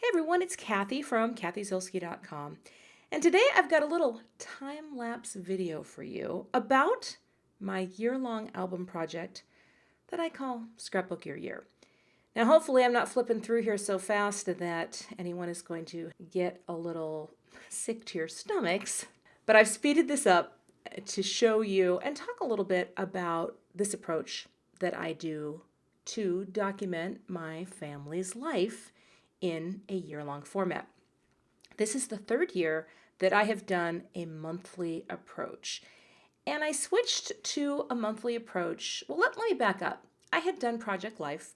Hey everyone, it's Kathy from kathyzilski.com. And today I've got a little time-lapse video for you about my year-long album project that I call Scrapbook Your Year. Now hopefully I'm not flipping through here so fast that anyone is going to get a little sick to your stomachs, but I've speeded this up to show you and talk a little bit about this approach that I do to document my family's life in a year-long format. This is the third year that I have done a monthly approach. And I switched to a monthly approach. Well, let me back up. I had done Project Life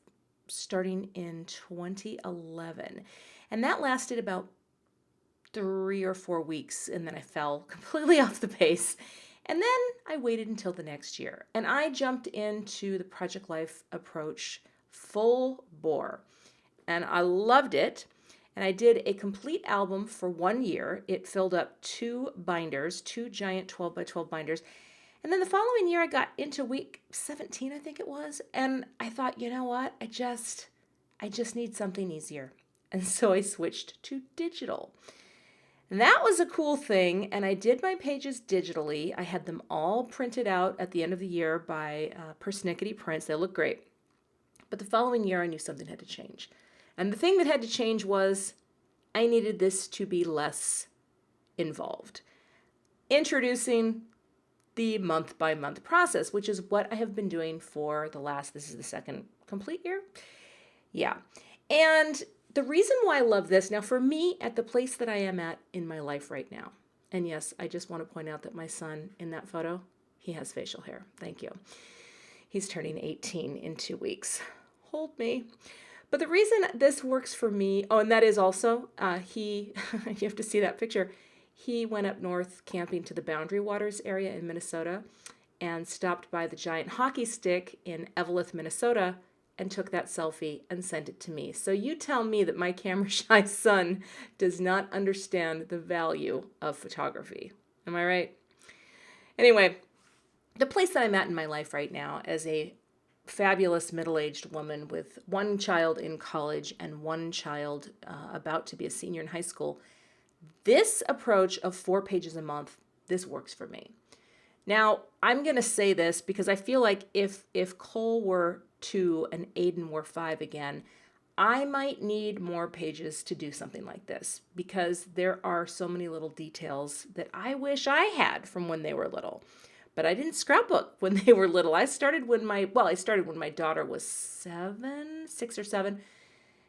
starting in 2011, and that lasted about 3 or 4 weeks, and then I fell completely off the pace. And then I waited until the next year, and I jumped into the Project Life approach full bore. And I loved it. And I did a complete album for 1 year. It filled up 2 binders, 2 giant 12 by 12 binders. And then the following year, I got into week 17, I think it was. And I thought, you know what? I just need something easier. And so I switched to digital. And that was a cool thing. And I did my pages digitally. I had them all printed out at the end of the year by Persnickety Prints. They look great. But the following year, I knew something had to change. And the thing that had to change was I needed this to be less involved. Introducing the month-by-month process, which is what I have been doing for this is the second complete year. Yeah. And the reason why I love this, now for me, at the place that I am at in my life right now, and yes, I just want to point out that my son in that photo, he has facial hair. Thank you. He's turning 18 in 2 weeks. Hold me. But the reason this works for me, and that is also, you have to see that picture. He went up north camping to the Boundary Waters area in Minnesota and stopped by the giant hockey stick in Eveleth, Minnesota, and took that selfie and sent it to me. So you tell me that my camera-shy son does not understand the value of photography. Am I right? Anyway, the place that I'm at in my life right now as a fabulous middle-aged woman with 1 child in college and 1 child about to be a senior in high school, this approach of 4 pages a month, this works for me. Now, I'm going to say this because I feel like if Cole were 2 and Aiden were 5 again, I might need more pages to do something like this because there are so many little details that I wish I had from when they were little. But I didn't scrapbook when they were little. I started when my daughter was 6 or 7,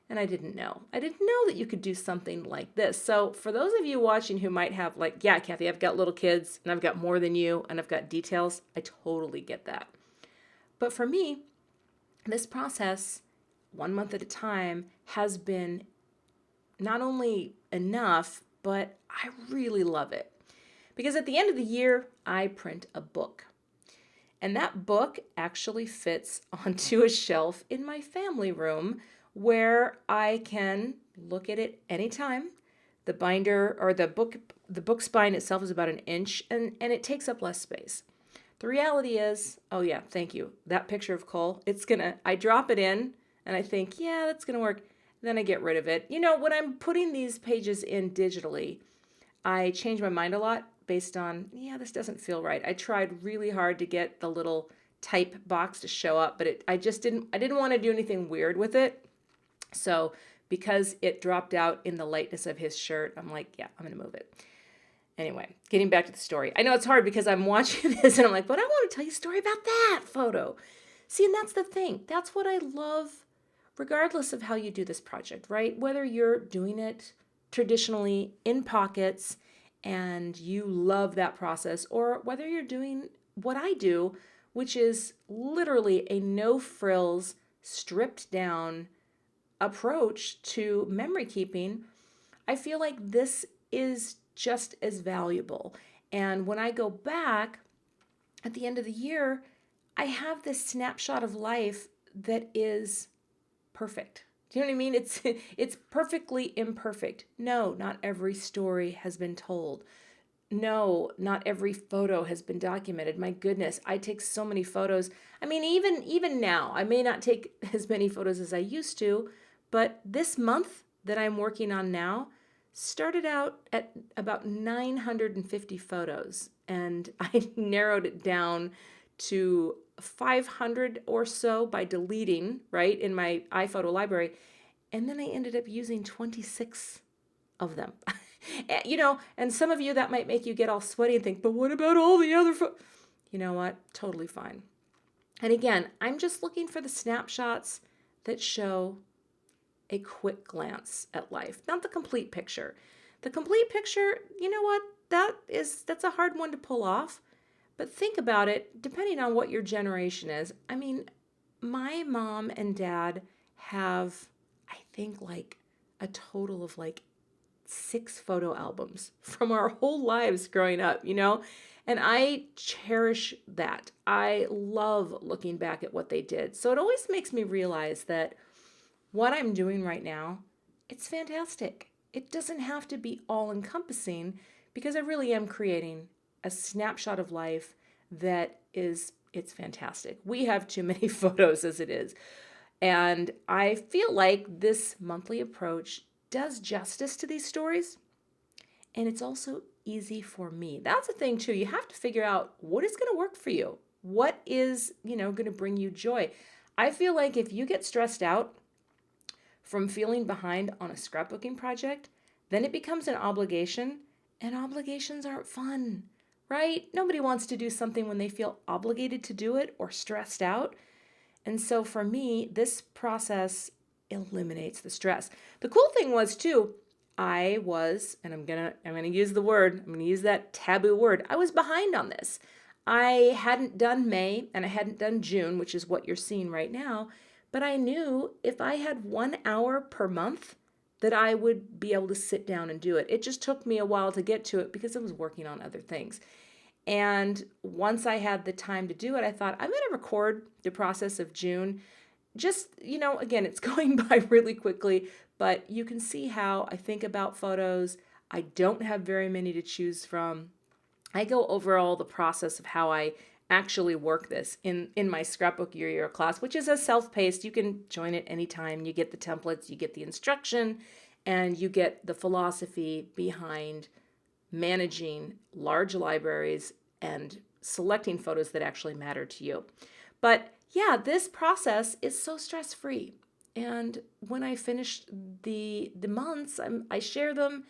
and I didn't know. I didn't know that you could do something like this. So for those of you watching who might have yeah, Kathy, I've got little kids, and I've got more than you, and I've got details, I totally get that. But for me, this process, 1 month at a time, has been not only enough, but I really love it. Because at the end of the year, I print a book. And that book actually fits onto a shelf in my family room where I can look at it anytime. The binder or the book spine itself is about 1 inch and it takes up less space. The reality is, oh yeah, thank you. That picture of Cole, I drop it in and I think, yeah, that's gonna work. Then I get rid of it. You know, when I'm putting these pages in digitally, I change my mind a lot based on, yeah, this doesn't feel right. I tried really hard to get the little type box to show up, but I didn't want to do anything weird with it. So because it dropped out in the lightness of his shirt, I'm like, yeah, I'm going to move it. Anyway, getting back to the story. I know it's hard because I'm watching this and I'm like, but I want to tell you a story about that photo. See, and that's the thing. That's what I love, regardless of how you do this project, right? Whether you're doing it traditionally in pockets and you love that process, or whether you're doing what I do, which is literally a no-frills, stripped down approach to memory keeping, I feel like this is just as valuable. And when I go back at the end of the year, I have this snapshot of life that is perfect. Do you know what I mean? It's perfectly imperfect. No, not every story has been told. No, not every photo has been documented. My goodness, I take so many photos. I mean, even now, I may not take as many photos as I used to, but this month that I'm working on now started out at about 950 photos, and I narrowed it down to 500 or so by deleting, right, in my iPhoto library. And then I ended up using 26 of them. And some of you, that might make you get all sweaty and think, but what about all the other You know what? Totally fine. And again, I'm just looking for the snapshots that show a quick glance at life, not the complete picture. The complete picture, you know what? That's a hard one to pull off. But think about it, depending on what your generation is. I mean, my mom and dad have, I think, like a total of like 6 photo albums from our whole lives growing up. And I cherish that. I love looking back at what they did. So it always makes me realize that what I'm doing right now, it's fantastic. It doesn't have to be all encompassing because I really am creating a snapshot of life it's fantastic. We have too many photos as it is. And I feel like this monthly approach does justice to these stories. And it's also easy for me. That's the thing too. You have to figure out what is going to work for you. What is, going to bring you joy. I feel like if you get stressed out from feeling behind on a scrapbooking project, then it becomes an obligation, and obligations aren't fun, right? Nobody wants to do something when they feel obligated to do it or stressed out. And so for me, this process eliminates the stress. The cool thing was too, and I'm gonna use that taboo word. I was behind on this. I hadn't done May and I hadn't done June, which is what you're seeing right now. But I knew if I had 1 hour per month that I would be able to sit down and do it. It just took me a while to get to it because I was working on other things. And once I had the time to do it, I thought, I'm going to record the process of June. Just, again, it's going by really quickly, but you can see how I think about photos. I don't have very many to choose from. I go over all the process of how I actually work this in my Scrapbook Your Year class, which is a self-paced. You can join it anytime. You get the templates, you get the instruction, and you get the philosophy behind managing large libraries and selecting photos that actually matter to you. But yeah, this process is so stress-free. And when I finish the months, I share them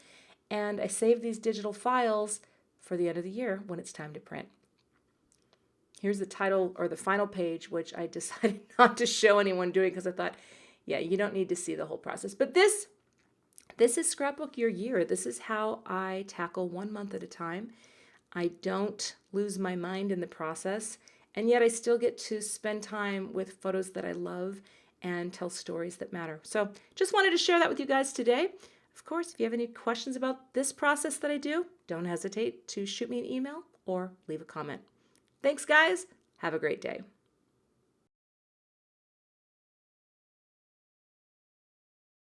and I save these digital files for the end of the year when it's time to print. Here's the title or the final page, which I decided not to show anyone doing because I thought, yeah, you don't need to see the whole process. But this is Scrapbook Your Year. This is how I tackle 1 month at a time. I don't lose my mind in the process, and yet I still get to spend time with photos that I love and tell stories that matter. So just wanted to share that with you guys today. Of course, if you have any questions about this process that I do, don't hesitate to shoot me an email or leave a comment. Thanks, guys. Have a great day.